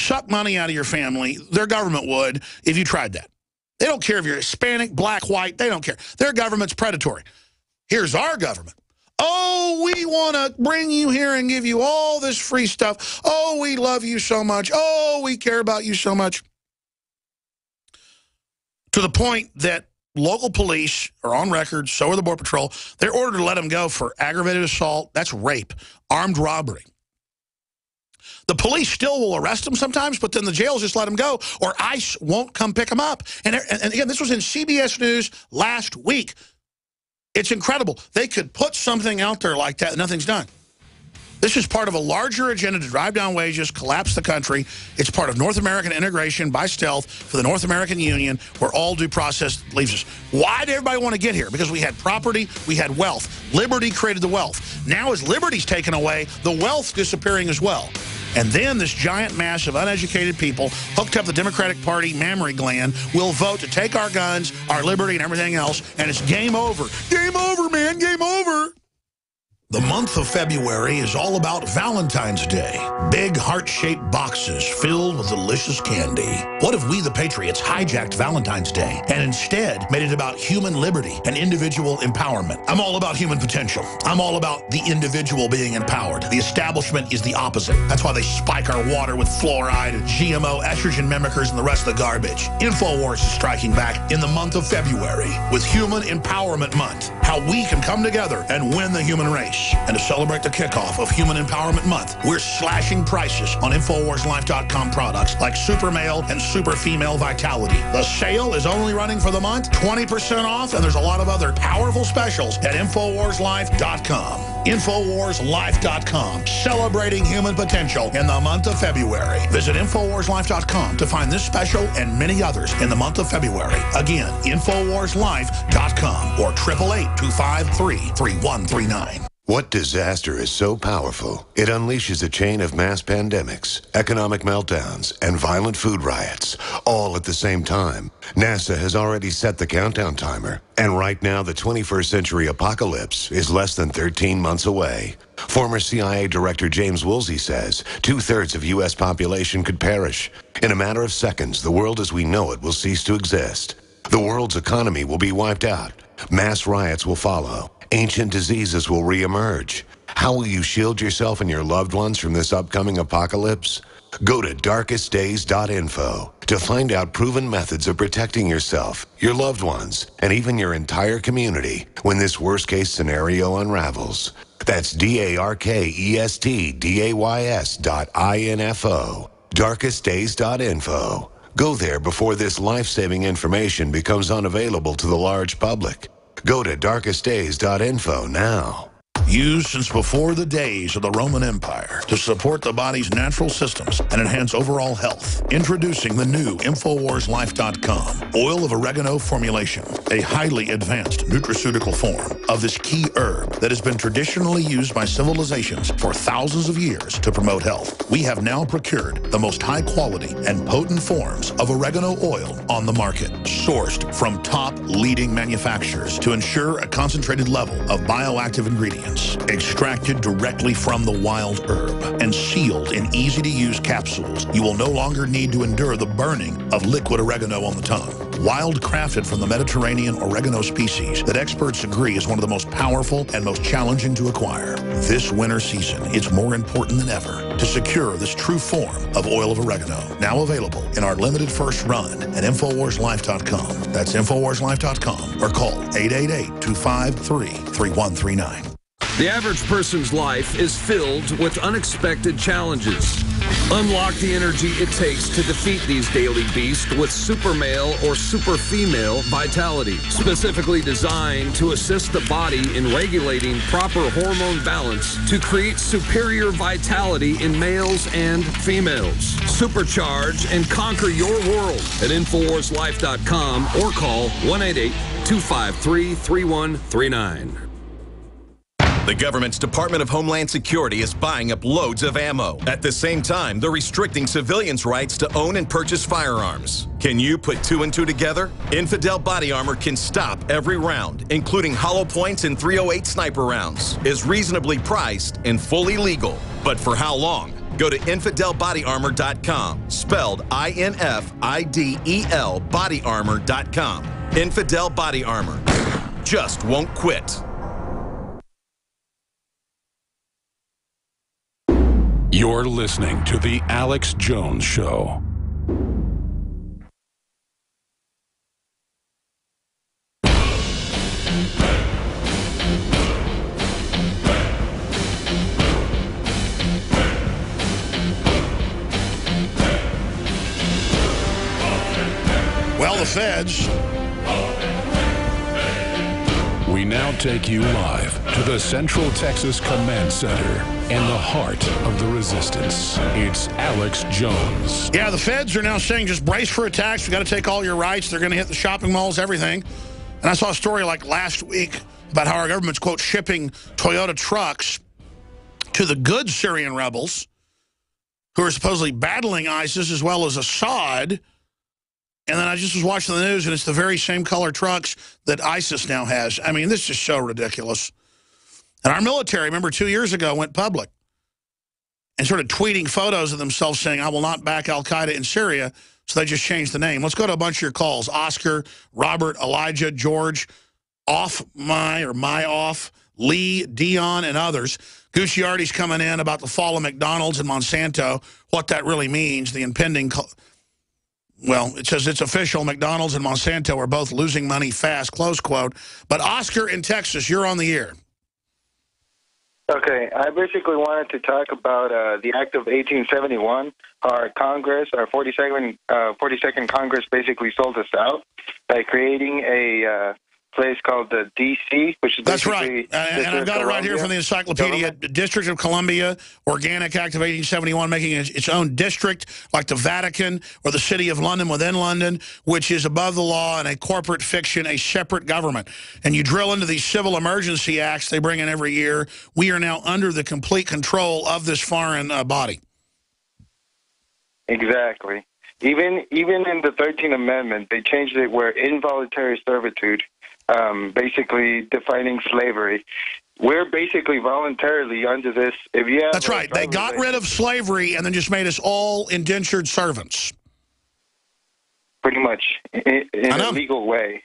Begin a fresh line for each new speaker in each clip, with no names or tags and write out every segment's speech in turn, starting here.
suck money out of your family. Their government would if you tried that. They don't care if you're Hispanic, black, white. They don't care. Their government's predatory. Here's our government. Oh, we want to bring you here and give you all this free stuff. Oh, we love you so much. Oh, we care about you so much. To the point that local police are on record, so are the Border Patrol. They're ordered to let them go for aggravated assault. That's rape, armed robbery. The police still will arrest them sometimes, but then the jails just let them go, or ICE won't come pick them up. And again, this was in CBS News last week. It's incredible. They could put something out there like that and nothing's done. This is part of a larger agenda to drive down wages, collapse the country. It's part of North American integration by stealth for the North American Union, where all due process leaves us. Why did everybody want to get here? Because we had property, we had wealth. Liberty created the wealth. Now as liberty's taken away, the wealth's disappearing as well. And then this giant mass of uneducated people hooked up the Democratic Party mammary gland will vote to take our guns, our liberty, and everything else, and it's game over. Game over, man, game over. The month of February is all about Valentine's Day. Big heart-shaped boxes filled with delicious candy. What if we, the Patriots, hijacked Valentine's Day and instead made it about human liberty and individual empowerment? I'm all about human potential. I'm all about the individual being empowered. The establishment is the opposite. That's why they spike our water with fluoride and GMO, estrogen mimickers, and the rest of the garbage. InfoWars is striking back in the month of February with Human Empowerment Month. How we can come together and win the human race. And to celebrate the kickoff of Human Empowerment Month, we're slashing prices on InfoWarsLife.com products like Super Male and Super Female Vitality. The sale is only running for the month, 20% off, and there's a lot of other powerful specials at InfoWarsLife.com. InfoWarsLife.com, celebrating human potential in the month of February. Visit InfoWarsLife.com to find this special and many others in the month of February. Again, InfoWarsLife.com or 888-253-3139.
What disaster is so powerful, it unleashes a chain of mass pandemics, economic meltdowns, and violent food riots, all at the same time? NASA has already set the countdown timer, and right now the 21st century apocalypse is less than 13 months away. Former CIA Director James Woolsey says 2/3 of U.S. population could perish. In a matter of seconds, the world as we know it will cease to exist. The world's economy will be wiped out. Mass riots will follow. Ancient diseases will reemerge. How will you shield yourself and your loved ones from this upcoming apocalypse? Go to darkestdays.info to find out proven methods of protecting yourself, your loved ones, and even your entire community when this worst-case scenario unravels. That's darkestdays.info. darkestdays.info. Go there before this life-saving information becomes unavailable to the large public. Go to darkestdays.info now.
Used since before the days of the Roman Empire to support the body's natural systems and enhance overall health. Introducing the new InfoWarsLife.com oil of oregano formulation, a highly advanced nutraceutical form of this key herb that has been traditionally used by civilizations for thousands of years to promote health. We have now procured the most high quality and potent forms of oregano oil on the market, sourced from top leading manufacturers to ensure a concentrated level of bioactive ingredients. Extracted directly from the wild herb and sealed in easy-to-use capsules, you will no longer need to endure the burning of liquid oregano on the tongue. Wild crafted from the Mediterranean oregano species that experts agree is one of the most powerful and most challenging to acquire. This winter season, it's more important than ever to secure this true form of oil of oregano. Now available in our limited first run at InfoWarsLife.com. That's InfoWarsLife.com or call 888-253-3139.
The average person's life is filled with unexpected challenges. Unlock the energy it takes to defeat these daily beasts with Super Male or Super Female Vitality, specifically designed to assist the body in regulating proper hormone balance to create superior vitality in males and females. Supercharge and conquer your world at InfoWarsLife.com or call 1-888-253-3139.
The government's Department of Homeland Security is buying up loads of ammo. At the same time, they're restricting civilians' rights to own and purchase firearms. Can you put two and two together? Infidel Body Armor can stop every round, including hollow points and .308 sniper rounds, is reasonably priced and fully legal. But for how long? Go to InfidelBodyArmor.com, spelled INFIDEL bodyarmor.com. Infidel Body Armor. Just won't quit.
You're listening to The Alex Jones Show.
Well, the feds.
We now take you live to the Central Texas Command Center in the heart of the resistance. It's Alex Jones.
Yeah, the feds are now saying just brace for attacks. We got to take all your rights. They're going to hit the shopping malls, everything. And I saw a story like last week about how our government's, quote, shipping Toyota trucks to the good Syrian rebels who are supposedly battling ISIS as well as Assad. And then I just was watching the news, and it's the very same color trucks that ISIS now has. I mean, this is so ridiculous. And our military, remember, 2 years ago, went public and started tweeting photos of themselves saying, I will not back al-Qaeda in Syria, so they just changed the name. Let's go to a bunch of your calls. Oscar, Robert, Elijah, George, off, Lee, Dion, and others. Gucciardi's coming in about the fall of McDonald's and Monsanto, what that really means, the impending... Well, it says it's official. McDonald's and Monsanto are both losing money fast, close quote. But Oscar in Texas, you're on the air.
Okay, I basically wanted to talk about the Act of 1871. Our Congress, our 42nd Congress basically sold us out by creating a place called the D.C., which is
That's right. And I've got it right here from the encyclopedia. District of Columbia, Organic Act of 1871, making its own district like the Vatican or the City of London within London, which is above the law and a corporate fiction, a separate government. And you drill into these civil emergency acts they bring in every year. We are now under the complete control of this foreign body.
Exactly. Even in the 13th Amendment, they changed it where involuntary servitude, basically defining slavery. We're basically voluntarily under this. If you have
That's right. They got rid of slavery and then just made us all indentured servants.
Pretty much in a legal way.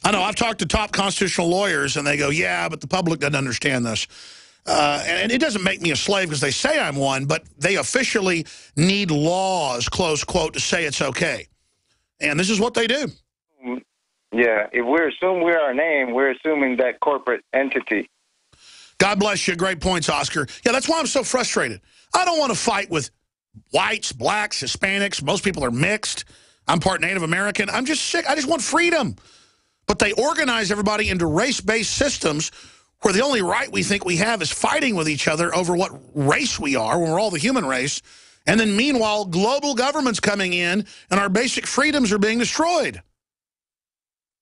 I know. I've talked to top constitutional lawyers, and they go, yeah, but the public doesn't understand this. And it doesn't make me a slave because they say I'm one, but they officially need laws, close quote, to say it's okay. And this is what they do.
Yeah, if we assume we're our name, we're assuming that corporate entity.
God bless you. Great points, Oscar. Yeah, that's why I'm so frustrated. I don't want to fight with whites, blacks, Hispanics. Most people are mixed. I'm part Native American. I'm just sick. I just want freedom. But they organize everybody into race-based systems where the only right we think we have is fighting with each other over what race we are when we're all the human race. And then meanwhile, global government's coming in and our basic freedoms are being destroyed.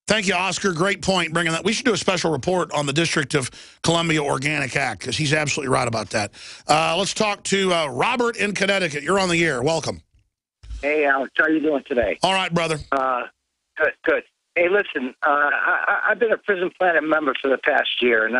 Thank you, Oscar. Great point bringing that. We should do a special report on the District of Columbia Organic Act because he's absolutely right about that. Let's talk to Robert in Connecticut. You're on the air. Welcome.
Hey, Alex. How are you doing today?
All right, brother.
Good. Hey, listen, I've been a Prison Planet member for the past year, and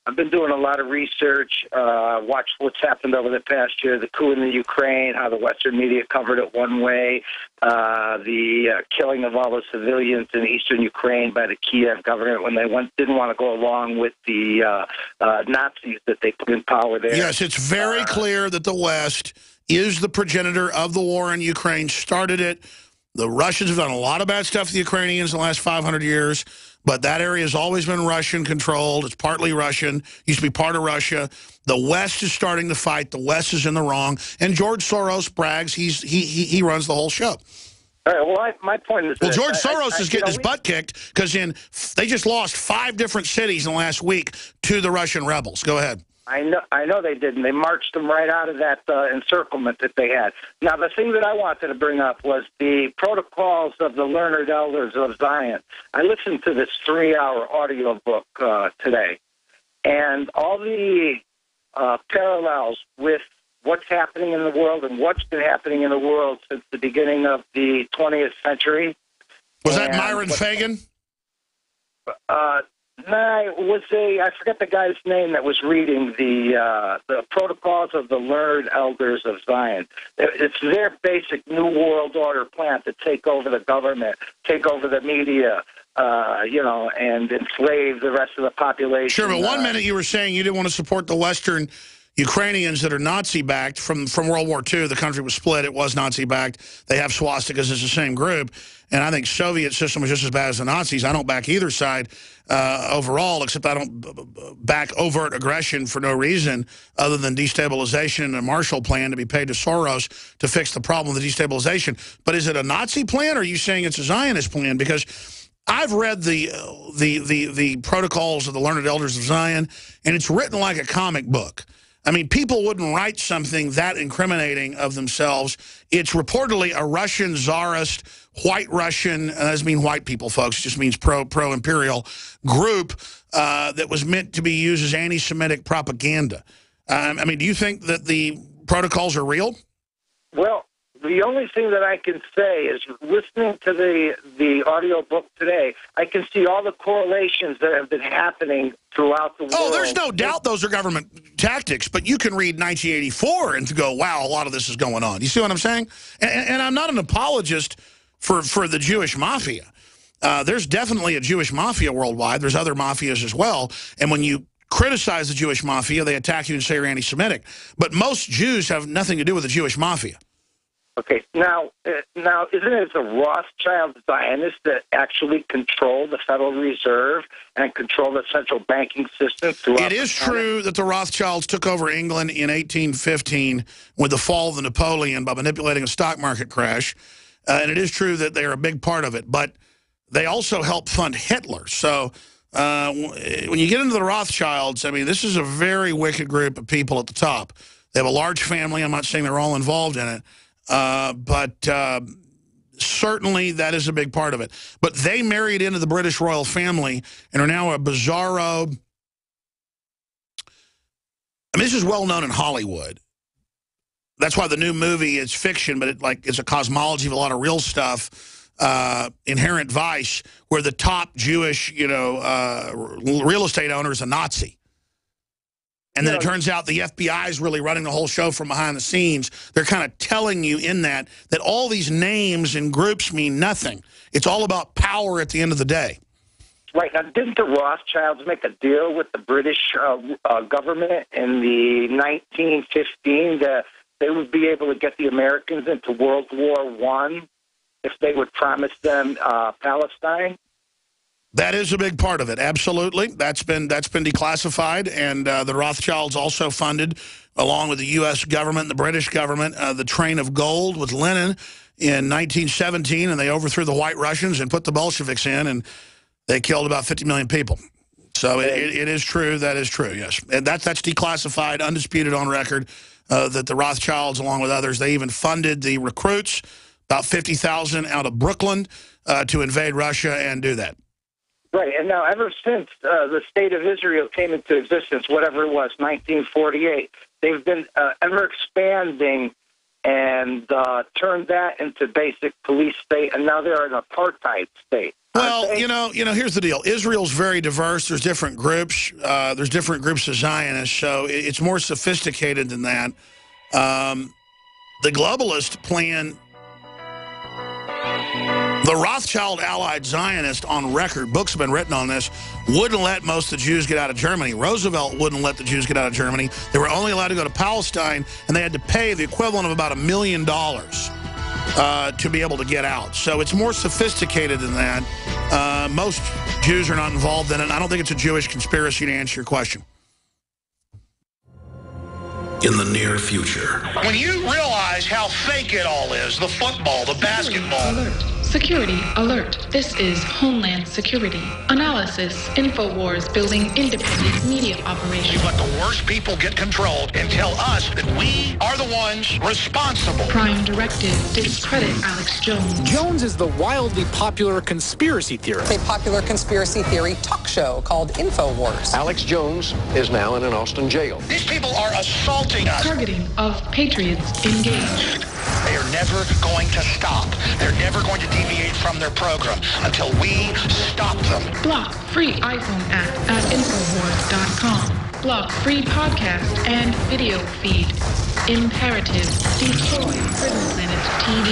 I've been doing a lot of research, watched what's happened over the past year, the coup in the Ukraine, how the Western media covered it one way, the killing of all the civilians in eastern Ukraine by the Kiev government when they didn't want to go along with the Nazis that they put in power there.
Yes, it's very clear that the West is the progenitor of the war in Ukraine, started it. The Russians have done a lot of bad stuff to the Ukrainians in the last 500 years, but that area has always been Russian-controlled. It's partly Russian, used to be part of Russia. The West is starting to fight. The West is in the wrong. And George Soros brags he runs the whole show.
All right, well, my point is
well, George Soros is getting his butt kicked because they just lost 5 different cities in the last week to the Russian rebels. Go ahead.
I know they didn't. They marched them right out of that encirclement that they had. Now, the thing that I wanted to bring up was the protocols of the learned elders of Zion. I listened to this 3-hour audio book today, and all the parallels with what's happening in the world and what's been happening in the world since the beginning of the 20th century.
Was that Myron Fagan?
Nah, it was I forget the guy's name that was reading the Protocols of the Learned Elders of Zion. It's their basic New World Order plan to take over the government, take over the media, and enslave the rest of the population.
Sure, but 1 minute you were saying you didn't want to support the Western Ukrainians that are Nazi-backed from World War II. The country was split. It was Nazi-backed. They have swastikas. It's the same group. And I think Soviet system was just as bad as the Nazis. I don't back either side overall, except I don't back overt aggression for no reason other than destabilization and a Marshall Plan to be paid to Soros to fix the problem of the destabilization. But is it a Nazi plan, or are you saying it's a Zionist plan? Because I've read the Protocols of the Learned Elders of Zion, and it's written like a comic book. I mean, people wouldn't write something that incriminating of themselves. It's reportedly a Russian czarist, white Russian, that doesn't mean white people, folks, it just means pro-imperial group that was meant to be used as anti-Semitic propaganda. I mean, do you think that the protocols are real?
Well, the only thing that I can say is listening to the audio book today, I can see all the correlations that have been happening throughout the world.
Oh, there's no doubt those are government tactics, but you can read 1984 and go, wow, a lot of this is going on. You see what I'm saying? And I'm not an apologist for the Jewish mafia. There's definitely a Jewish mafia worldwide. There's other mafias as well. And when you criticize the Jewish mafia, they attack you and say you're anti-Semitic. But most Jews have nothing to do with the Jewish mafia.
Okay, now, isn't it the Rothschild Zionists that actually control the Federal Reserve and control the central banking system throughout?
It is true that the Rothschilds took over England in 1815 with the fall of Napoleon by manipulating a stock market crash. And it is true that they are a big part of it, but they also helped fund Hitler. So when you get into the Rothschilds, I mean, this is a very wicked group of people at the top. They have a large family. I'm not saying they're all involved in it. But certainly that is a big part of it. But they married into the British royal family and are now a bizarro. I mean, this is well known in Hollywood. That's why the new movie is fiction, but it's a cosmology of a lot of real stuff. Inherent Vice, where the top Jewish, real estate owner is a Nazi. And then it turns out the FBI is really running the whole show from behind the scenes. They're kind of telling you in that all these names and groups mean nothing. It's all about power at the end of the day.
Right. Now, didn't the Rothschilds make a deal with the British government in the 1915 that they would be able to get the Americans into World War I if they would promise them Palestine?
That is a big part of it, absolutely. That's been declassified, and the Rothschilds also funded, along with the U.S. government and the British government, the Train of Gold with Lenin in 1917, and they overthrew the White Russians and put the Bolsheviks in, and they killed about 50 million people. So it is true. That is true, yes. And that's declassified, undisputed on record, that the Rothschilds, along with others, they even funded the recruits, about 50,000 out of Brooklyn, to invade Russia and do that.
Right, and now ever since the State of Israel came into existence, whatever it was, 1948, they've been ever expanding and turned that into basic police state, and now they're an apartheid state.
Well, here's the deal. Israel's very diverse. There's different groups. There's different groups of Zionists, so it's more sophisticated than that. The globalist plan... The Rothschild-allied Zionists, on record, books have been written on this, wouldn't let most of the Jews get out of Germany. Roosevelt wouldn't let the Jews get out of Germany. They were only allowed to go to Palestine, and they had to pay the equivalent of about $1 million to be able to get out. So it's more sophisticated than that. Most Jews are not involved in it. I don't think it's a Jewish conspiracy, to answer your question.
In the near future.
When you realize how fake it all is, the football, the basketball.
Alert. Security alert. This is Homeland Security. Analysis. InfoWars building independent media operation.
You let the worst people get control and tell us that we are the ones responsible.
Prime directive. Discredit Alex Jones.
Jones is the wildly popular conspiracy theorist.
A popular conspiracy theory talk show called InfoWars.
Alex Jones is now in an Austin jail.
These people are assaulting us.
Targeting of patriots engaged.
They are
never going to stop. They're never going to deviate from their program until we stop them.
Block free iPhone app at Infowars.com. Block free podcast and video feed. Imperative. Destroy Prison Planet TV.